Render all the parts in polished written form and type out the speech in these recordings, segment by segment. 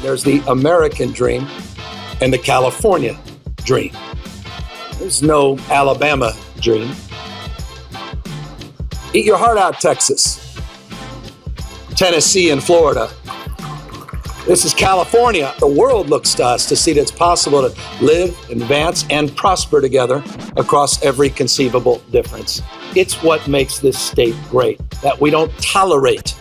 There's the American dream and the California dream. There's no Alabama dream. Eat your heart out, Texas, Tennessee, and Florida. This is California. The world looks to us to see that it's possible to live, advance, and prosper together across every conceivable difference. It's what makes this state great, that we don't tolerate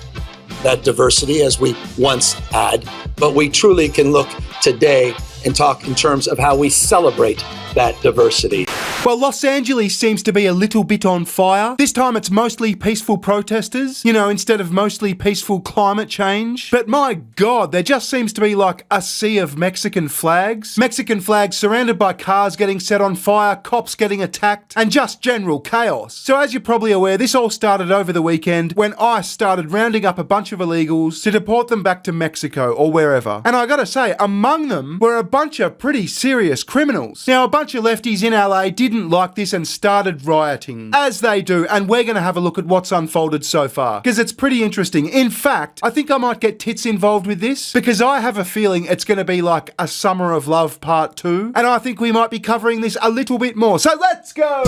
that diversity as we once had, but we truly can look today and talk in terms of how we celebrate that diversity. Well, Los Angeles seems to be a little bit on fire. This time it's mostly peaceful protesters, instead of mostly peaceful climate change. But my God, there just seems to be like a sea of Mexican flags. Mexican flags surrounded by cars getting set on fire, cops getting attacked, and just general chaos. So as you're probably aware, this all started over the weekend when ICE started rounding up a bunch of illegals to deport them back to Mexico or wherever. And I gotta say, among them were a bunch of pretty serious criminals. Now, a bunch of lefties in LA didn't like this and started rioting, as they do, and we're going to have a look at what's unfolded so far, because it's pretty interesting. In fact, I think I might get Tits involved with this, because I have a feeling it's going to be like a Summer of Love Part 2, and I think we might be covering this a little bit more. So let's go!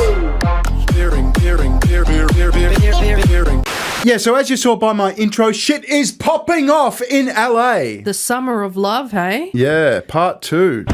Yeah, so as you saw by my intro, shit is popping off in LA. The Summer of Love, hey? Yeah, Part 2.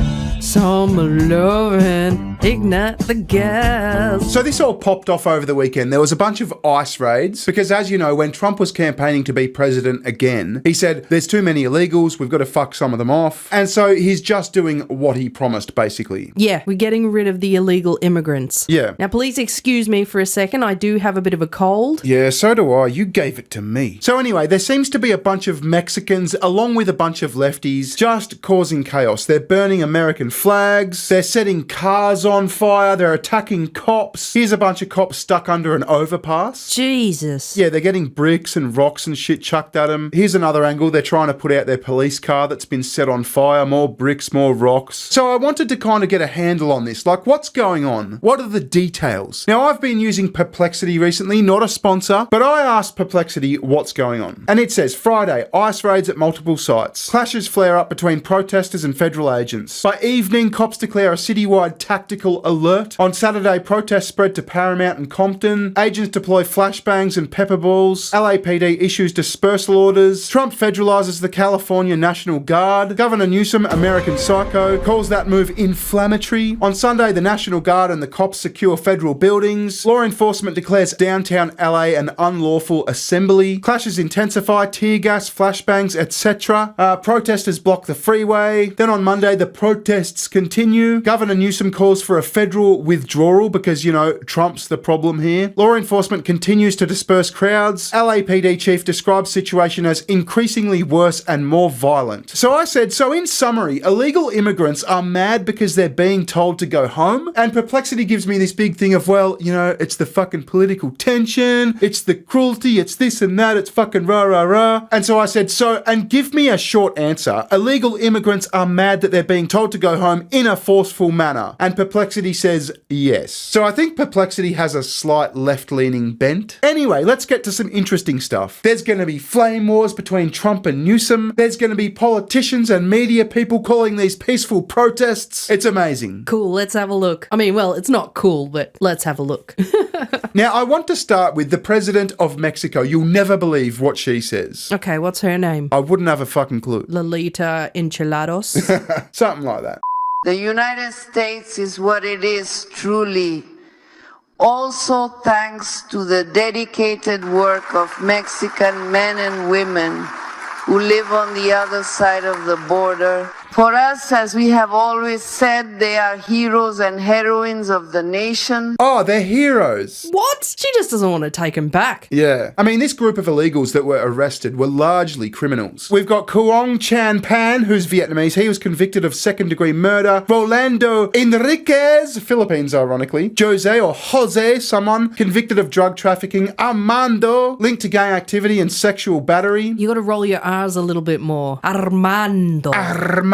Summer lovin', ignite the gas. So this all popped off over the weekend. There was a bunch of ICE raids because, as you know, when Trump was campaigning to be president again, he said, there's too many illegals, we've got to fuck some of them off. And so he's just doing what he promised, basically. Yeah, we're getting rid of the illegal immigrants. Yeah. Now, please excuse me for a second. I do have a bit of a cold. Yeah, so do I. You gave it to me. So anyway, there seems to be a bunch of Mexicans along with a bunch of lefties just causing chaos. They're burning American flags, they're setting cars on fire, they're attacking cops. Here's a bunch of cops stuck under an overpass. Jesus. Yeah, they're getting bricks and rocks and shit chucked at them. Here's another angle. They're trying to put out their police car that's been set on fire. More bricks, more rocks. So I wanted to kind of get a handle on this. Like, what's going on? What are the details? Now, I've been using Perplexity recently, not a sponsor, but I asked Perplexity what's going on. And it says, Friday, ICE raids at multiple sites. Clashes flare up between protesters and federal agents. By evening, cops declare a citywide tactical alert. On Saturday, protests spread to Paramount and Compton. Agents deploy flashbangs and pepper balls. LAPD issues dispersal orders. Trump federalizes the California National Guard. Governor Newsom, American psycho, calls that move inflammatory. On Sunday, the National Guard and the cops secure federal buildings. Law enforcement declares downtown LA an unlawful assembly. Clashes intensify, tear gas, flashbangs, etc. Protesters block the freeway. Then on Monday, the protests continue. Governor Newsom calls for a federal withdrawal because, Trump's the problem here. Law enforcement continues to disperse crowds. LAPD chief describes situation as increasingly worse and more violent. So I said, so in summary, illegal immigrants are mad because they're being told to go home. And Perplexity gives me this big thing of, well, it's the fucking political tension, it's the cruelty, it's this and that, it's fucking rah rah rah. And so I said, and give me a short answer. Illegal immigrants are mad that they're being told to go home in a forceful manner. And Perplexity says yes. So I think Perplexity has a slight left-leaning bent. Anyway, let's get to some interesting stuff. There's going to be flame wars between Trump and Newsom. There's going to be politicians and media people calling these peaceful protests. It's amazing. Cool, let's have a look. I mean, well, it's not cool, but let's have a look. Now, I want to start with the president of Mexico. You'll never believe what she says. Okay, what's her name? I wouldn't have a fucking clue. Lolita Enchilados? Something like that. The United States is what it is truly, also thanks to the dedicated work of Mexican men and women who live on the other side of the border. For us, as we have always said, they are heroes and heroines of the nation. Oh, they're heroes. What? She just doesn't want to take him back. Yeah. I mean, this group of illegals that were arrested were largely criminals. We've got Cuong Chan Pan, who's Vietnamese. He was convicted of second-degree murder. Rolando Enriquez, Philippines, ironically. Jose, someone convicted of drug trafficking. Armando, linked to gang activity and sexual battery. You got to roll your R's a little bit more. Armando.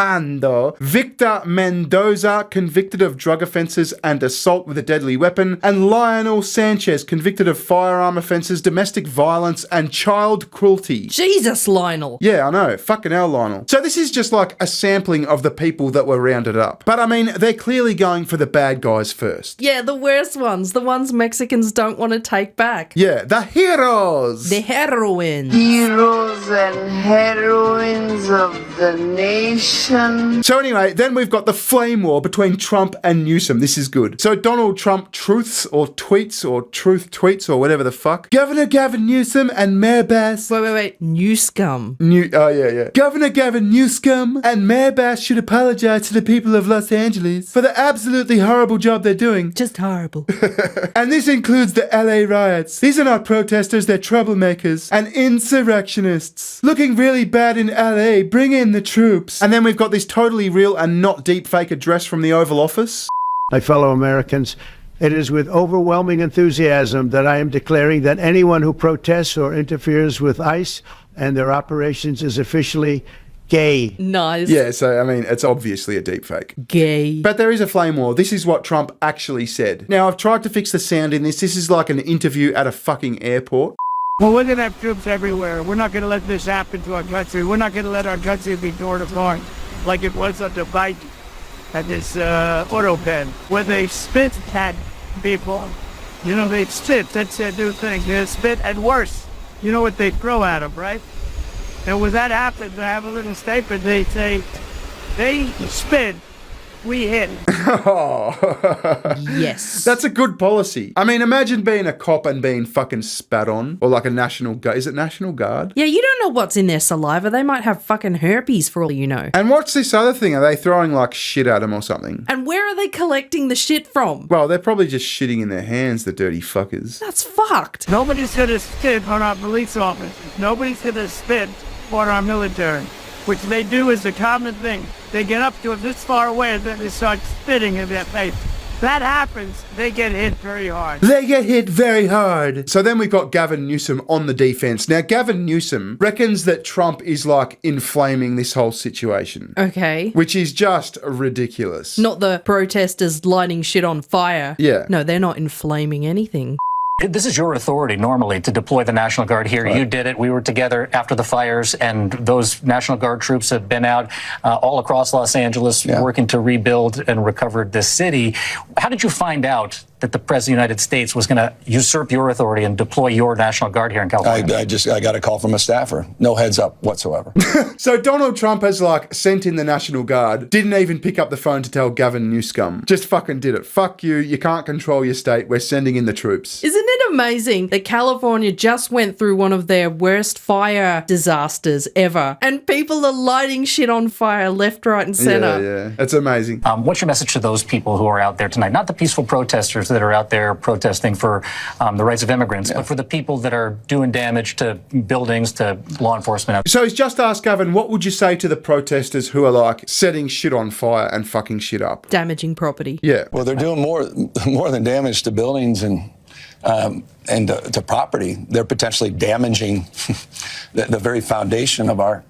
Armando, Victor Mendoza, convicted of drug offences and assault with a deadly weapon, and Lionel Sanchez, convicted of firearm offences, domestic violence, and child cruelty. Jesus, Lionel. Yeah, I know. Fucking hell, Lionel. So this is just like a sampling of the people that were rounded up. But I mean, they're clearly going for the bad guys first. Yeah, the worst ones. The ones Mexicans don't want to take back. Yeah, the heroes. The heroines. Heroes and heroines of the nation. So anyway, then we've got the flame war between Trump and Newsom. This is good. So Donald Trump truths or tweets or truth tweets or whatever the fuck. Governor Gavin Newsom and Mayor Bass. Wait. Newscum. Governor Gavin Newsom and Mayor Bass should apologize to the people of Los Angeles for the absolutely horrible job they're doing. Just horrible. And this includes the LA riots. These are not protesters, they're troublemakers and insurrectionists. Looking really bad in LA, bring in the troops. And then we've got this totally real and not deepfake address from the Oval Office. My fellow Americans, it is with overwhelming enthusiasm that I am declaring that anyone who protests or interferes with ICE and their operations is officially gay. Nice. Yeah, so I mean, it's obviously a deepfake. Gay. But there is a flame war. This is what Trump actually said. Now, I've tried to fix the sound in this. This is like an interview at a fucking airport. Well, we're going to have troops everywhere. We're not going to let this happen to our country. We're not going to let our country be torn apart like it was under Biden at this auto pen, where they spit at people. You know, they spit. That's their new thing. They spit and worse. You know what they throw at them, right? And when that happens, they have a little statement. They say, they spit, we hit. Yes. That's a good policy. I mean, imagine being a cop and being fucking spat on. Or like a National Guard. Is it National Guard? Yeah, you don't know what's in their saliva. They might have fucking herpes for all you know. And what's this other thing? Are they throwing like shit at them or something? And where are they collecting the shit from? Well, they're probably just shitting in their hands, the dirty fuckers. That's fucked. Nobody's going to spit on our police officers. Nobody's going to spit on our military, which they do is a common thing. They get up to it this far away and then they start spitting in their face. That happens, they get hit very hard. They get hit very hard. So then we've got Gavin Newsom on the defense. Now, Gavin Newsom reckons that Trump is like inflaming this whole situation. Okay. Which is just ridiculous. Not the protesters lighting shit on fire. Yeah. No, they're not inflaming anything. This is your authority normally to deploy the National Guard here. Right. You did it. We were together after the fires, and those National Guard troops have been out all across Los Angeles working to rebuild and recover this city. How did you find out that the President of the United States was going to usurp your authority and deploy your National Guard here in California? I got a call from a staffer. No heads up whatsoever. So Donald Trump has like sent in the National Guard, didn't even pick up the phone to tell Gavin Newsom. Just fucking did it. Fuck you. You can't control your state. We're sending in the troops. Isn't it amazing that California just went through one of their worst fire disasters ever, and people are lighting shit on fire left, right, and center? Yeah. It's amazing. What's your message to those people who are out there tonight? Not the peaceful protesters that are out there protesting for the rights of immigrants, but for the people that are doing damage to buildings, to law enforcement. So he's just asked Gavin, what would you say to the protesters who are like setting shit on fire and fucking shit up? Damaging property. Yeah. Well, they're doing more than damage to buildings and to property. They're potentially damaging the very foundation of our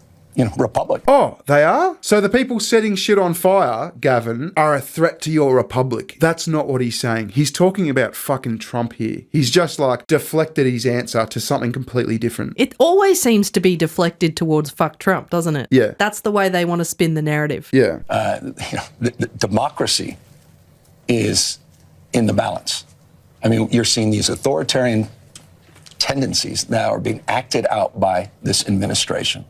republic. Oh, they are? So the people setting shit on fire, Gavin, are a threat to your republic. That's not what he's saying. He's talking about fucking Trump here. He's just like deflected his answer to something completely different. It always seems to be deflected towards fuck Trump, doesn't it? Yeah. That's the way they want to spin the narrative. Yeah. The democracy is in the balance. I mean, you're seeing these authoritarian tendencies that are being acted out by this administration.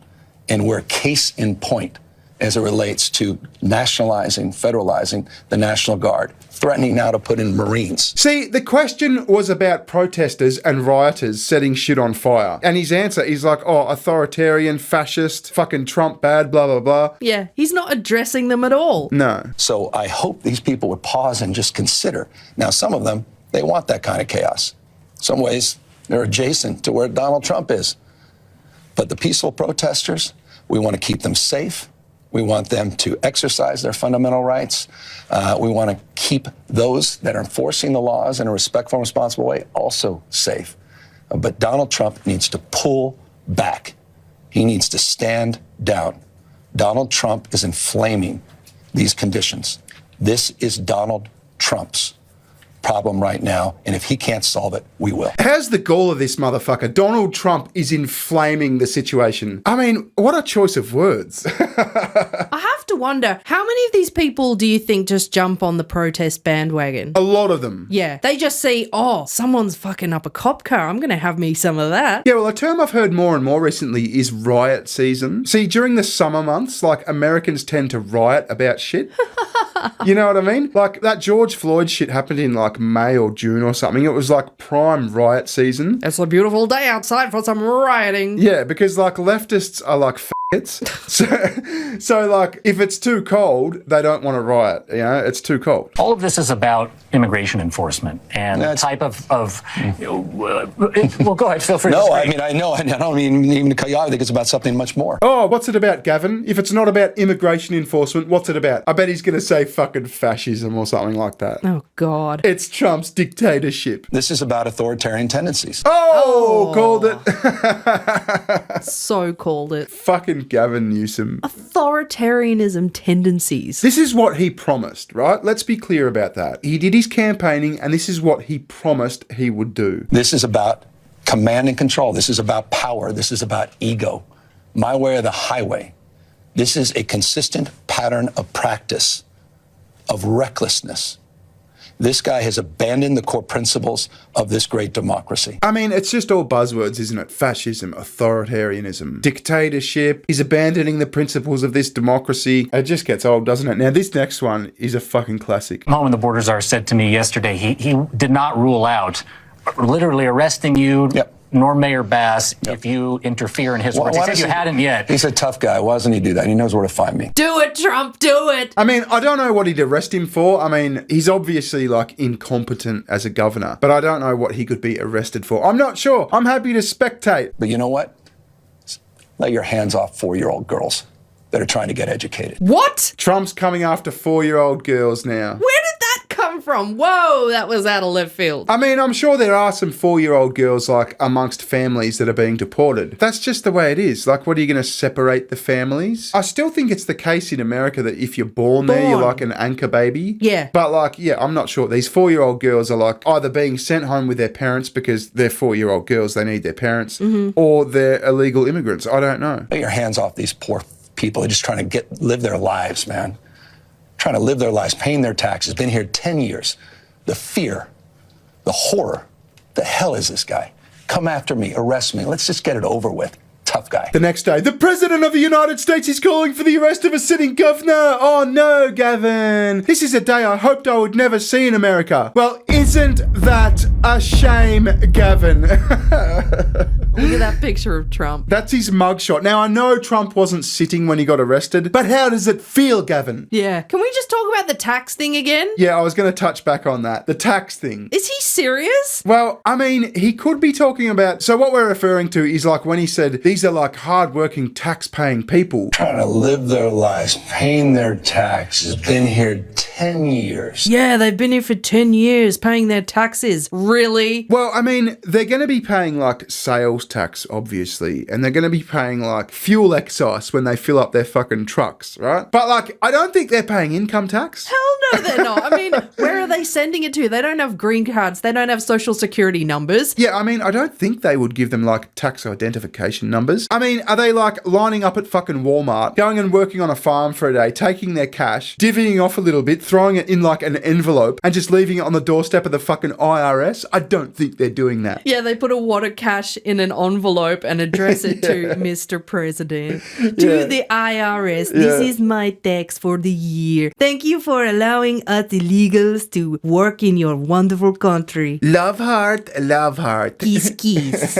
And we're case in point as it relates to nationalizing, federalizing the National Guard, threatening now to put in Marines. See, the question was about protesters and rioters setting shit on fire. And his answer is like, oh, authoritarian, fascist, fucking Trump bad, blah, blah, blah. Yeah, he's not addressing them at all. No. So I hope these people would pause and just consider. Now, some of them, they want that kind of chaos. Some ways, they're adjacent to where Donald Trump is. But the peaceful protesters, we want to keep them safe. We want them to exercise their fundamental rights. We want to keep those that are enforcing the laws in a respectful and responsible way also safe. But Donald Trump needs to pull back. He needs to stand down. Donald Trump is inflaming these conditions. This is Donald Trump's problem right now, and if he can't solve it, we will. How's the goal of this motherfucker? Donald Trump is inflaming the situation. I mean, what a choice of words. I have to wonder, how many of these people do you think just jump on the protest bandwagon? A lot of them. Yeah, they just see, oh, someone's fucking up a cop car. I'm going to have me some of that. Yeah, well, a term I've heard more and more recently is riot season. See, during the summer months, like, Americans tend to riot about shit. You know what I mean? Like, that George Floyd shit happened in, like, May or June or something. It was, like, prime riot season. It's a beautiful day outside for some rioting. Yeah, because, like, leftists are, like, so like, if it's too cold, they don't want to riot. You know, it's too cold. All of this is about immigration enforcement and the type of well, go ahead, feel free to No, I speak. mean, I know. I don't mean even to cut you off. I think it's about something much more. Oh, what's it about, Gavin? If it's not about immigration enforcement, what's it about? I bet he's going to say fucking fascism or something like that. Oh, God. It's Trump's dictatorship. This is about authoritarian tendencies. Oh, called it. So called it. Fucking Gavin Newsom. Authoritarianism tendencies. This is what he promised, right? Let's be clear about that. He did his campaigning, and this is what he promised he would do. This is about command and control. This is about power. This is about ego. My way or the highway. This is a consistent pattern of practice, of recklessness. This guy has abandoned the core principles of this great democracy. I mean, it's just all buzzwords, isn't it? Fascism, authoritarianism, dictatorship. He's abandoning the principles of this democracy. It just gets old, doesn't it? Now, this next one is a fucking classic. Home and the Borders Czar said to me yesterday he did not rule out literally arresting you, nor Mayor Bass, if you interfere in his words. He said you hadn't yet. He's a tough guy. Why doesn't he do that? He knows where to find me. Do it, Trump, do it. I mean, I don't know what he'd arrest him for. I mean, he's obviously, like, incompetent as a governor, but I don't know what he could be arrested for. I'm not sure. I'm happy to spectate. But you know what? Let your hands off 4-year-old girls that are trying to get educated. What? Trump's coming after 4-year-old girls now. Where did that come from? Whoa, that was out of left field. I mean, I'm sure there are some 4-year-old girls, like, amongst families that are being deported. That's just the way it is. Like, what are you going to separate the families? I still think it's the case in America that if you're born there, you're like an anchor baby. Yeah. But, like, yeah, I'm not sure. These 4-year-old girls are, like, either being sent home with their parents because they're 4-year-old girls, they need their parents, or they're illegal immigrants. I don't know. Let your hands off these poor people. They're just trying to live their lives, man. Trying to live their lives, paying their taxes, been here 10 years. The fear, the horror. The hell is this guy? Come after me, arrest me. Let's just get it over with. Tough guy. The next day, the President of the United States is calling for the arrest of a sitting governor. Oh no, Gavin. This is a day I hoped I would never see in America. Well, isn't that a shame, Gavin? Look at that picture of Trump. That's his mugshot. Now, I know Trump wasn't sitting when he got arrested, but how does it feel, Gavin? Yeah. Can we just talk about the tax thing again? Yeah, I was going to touch back on that. The tax thing. Is he serious? Well, I mean, he could be talking about... So what we're referring to is like when he said, these are like hard-working, tax-paying people. Trying to live their lives, paying their taxes, been here 10 years. Yeah, they've been here for 10 years paying their taxes. Really? Well, I mean, they're going to be paying like sales tax, obviously, and they're going to be paying like fuel excise when they fill up their fucking trucks, right? But like, I don't think they're paying income tax. Hell no, they're not. I mean, where are they sending it to? They don't have green cards. They don't have social security numbers. Yeah, I mean, I don't think they would give them like tax identification numbers. I mean, are they like lining up at fucking Walmart, going and working on a farm for a day, taking their cash, divvying off a little bit, throwing it in like an envelope and just leaving it on the doorstep of the fucking IRS? I don't think they're doing that. Yeah, they put a wad of cash in an envelope and address it to Mr. President. To the IRS, this is my tax for the year. Thank you for allowing us illegals to work in your wonderful country. Love heart, love heart. Kiss, kiss.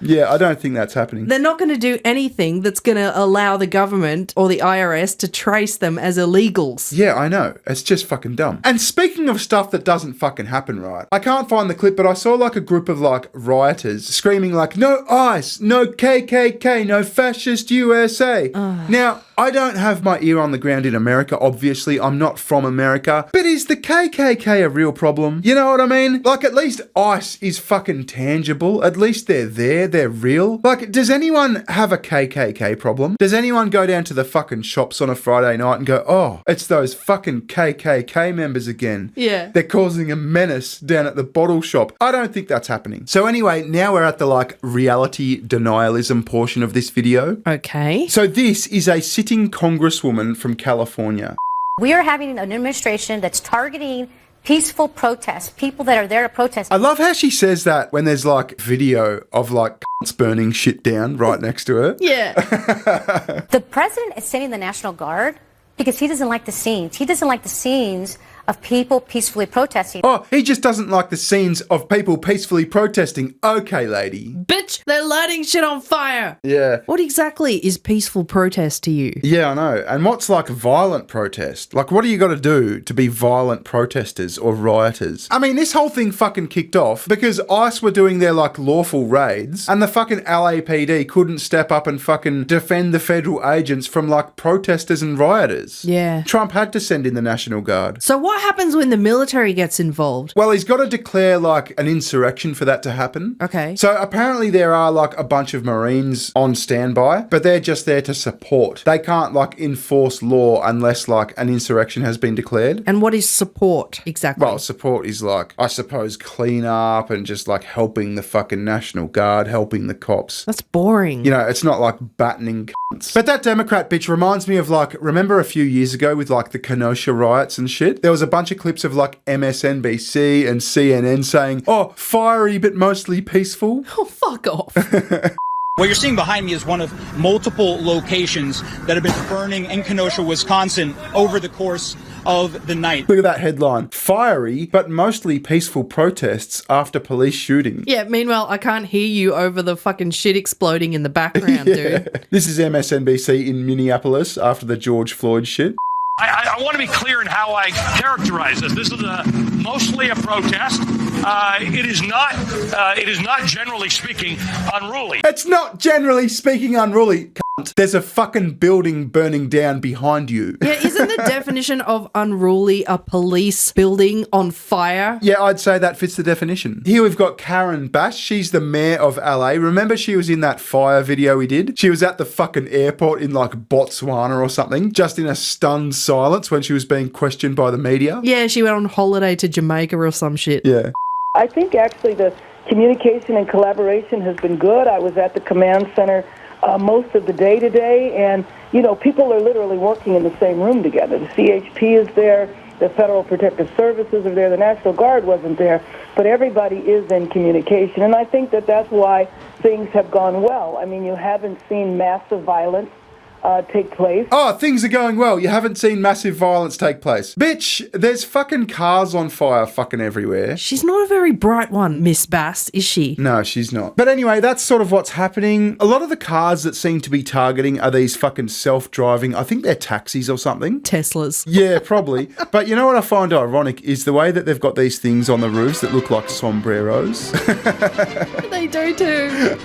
Yeah, I don't think that's happening. They're not going to do anything that's going to allow the government or the IRS to trace them as illegals. Yeah, I know. know. It's just fucking dumb. And speaking of stuff that doesn't fucking happen, right? I can't find the clip, but I saw like a group of like rioters screaming like, no ICE, no KKK, no fascist USA. Now, I don't have my ear on the ground in America, obviously. I'm not from America. But is the KKK a real problem? You know what I mean? Like, at least ICE is fucking tangible. At least they're there. They're real. Like, does anyone have a KKK problem? Does anyone go down to the fucking shops on a Friday night and go, oh, it's those fucking KKK members again. Yeah. They're causing a menace down at the bottle shop. I don't think that's happening. So anyway, now we're at the like reality denialism portion of this video. Okay. So this is a sitting congresswoman from California. We are having an administration that's targeting peaceful protests, people that are there to protest. I love how she says that when there's like video of like cunts burning shit down right next to her. Yeah. The president is sending the National Guard because he doesn't like the scenes. He doesn't like the scenes of people peacefully protesting. Oh, he just doesn't like the scenes of people peacefully protesting. Okay, lady. Bitch, they're lighting shit on fire. Yeah. What exactly is peaceful protest to you? Yeah, I know. And what's like violent protest? Like, what do you got to do to be violent protesters or rioters? I mean, this whole thing fucking kicked off because ICE were doing their like lawful raids and the fucking LAPD couldn't step up and fucking defend the federal agents from like protesters and rioters. Yeah. Trump had to send in the National Guard. So what happens when the military gets involved? Well, he's got to declare like an insurrection for that to happen. Okay. So apparently there are like a bunch of Marines on standby, but they're just there to support. They can't like enforce law unless like an insurrection has been declared. And what is support exactly? Well, support is like, I suppose, clean up and just like helping the fucking National Guard, helping the cops. That's boring. You know, it's not like battening cunts. But that Democrat bitch reminds me of like, remember a few years ago with like the Kenosha riots and shit? There was a bunch of clips of like MSNBC and CNN saying, oh, fiery but mostly peaceful. Oh, fuck off. What you're seeing behind me is one of multiple locations that have been burning in Kenosha, Wisconsin over the course of the night. Look at that headline. Fiery but mostly peaceful protests after police shooting. Yeah, meanwhile, I can't hear you over the fucking shit exploding in the background, dude. This is MSNBC in Minneapolis after the George Floyd shit. I want to be clear in how I characterize this. This is mostly a protest. It is not generally speaking unruly. It's not generally speaking unruly, cunt. There's a fucking building burning down behind you. Yeah, isn't the definition of unruly a police building on fire? Yeah, I'd say that fits the definition. Here we've got Karen Bass. She's the mayor of LA. Remember she was in that fire video we did? She was at the fucking airport in like Botswana or something, just in a stunned silence when she was being questioned by the media. Yeah, she went on holiday to Jamaica or some shit. Yeah. I think actually the communication and collaboration has been good. I was at the command center most of the day today, and, you know, people are literally working in the same room together. The CHP is there, the Federal Protective Services are there, the National Guard wasn't there, but everybody is in communication, and I think that that's why things have gone well. I mean, you haven't seen massive violence take place. Oh, things are going well. You haven't seen massive violence take place. Bitch, there's fucking cars on fire fucking everywhere. She's not a very bright one, Miss Bass, is she? No, she's not. But anyway, that's sort of what's happening. A lot of the cars that seem to be targeting are these fucking self-driving, I think they're taxis or something. Teslas. Yeah, probably. But you know what I find ironic is the way that they've got these things on the roofs that look like sombreros. They do too.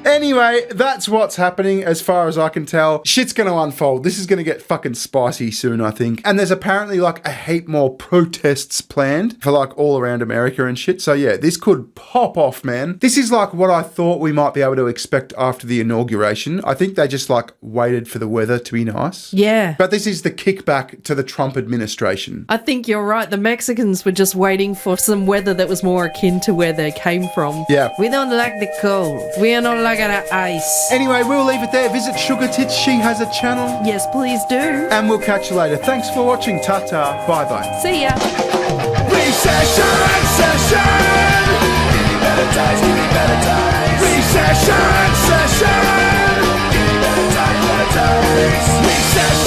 Anyway, that's what's happening as far as I can tell. Shit's going to unfold. This is going to get fucking spicy soon, I think. And there's apparently like a heap more protests planned for like all around America and shit. So yeah, this could pop off, man. This is like what I thought we might be able to expect after the inauguration. I think they just like waited for the weather to be nice. Yeah. But this is the kickback to the Trump administration. I think you're right. The Mexicans were just waiting for some weather that was more akin to where they came from. Yeah. We don't like the cold. We are not like the ice. Anyway, we'll leave it there. Visit SugarTits. She has a channel. Yes, please do. And we'll catch you later. Thanks for watching. Ta-ta. Bye-bye. See ya. Recession, session. Give me better times, give me better times. Recession, session. Give me better times, better times. Recession.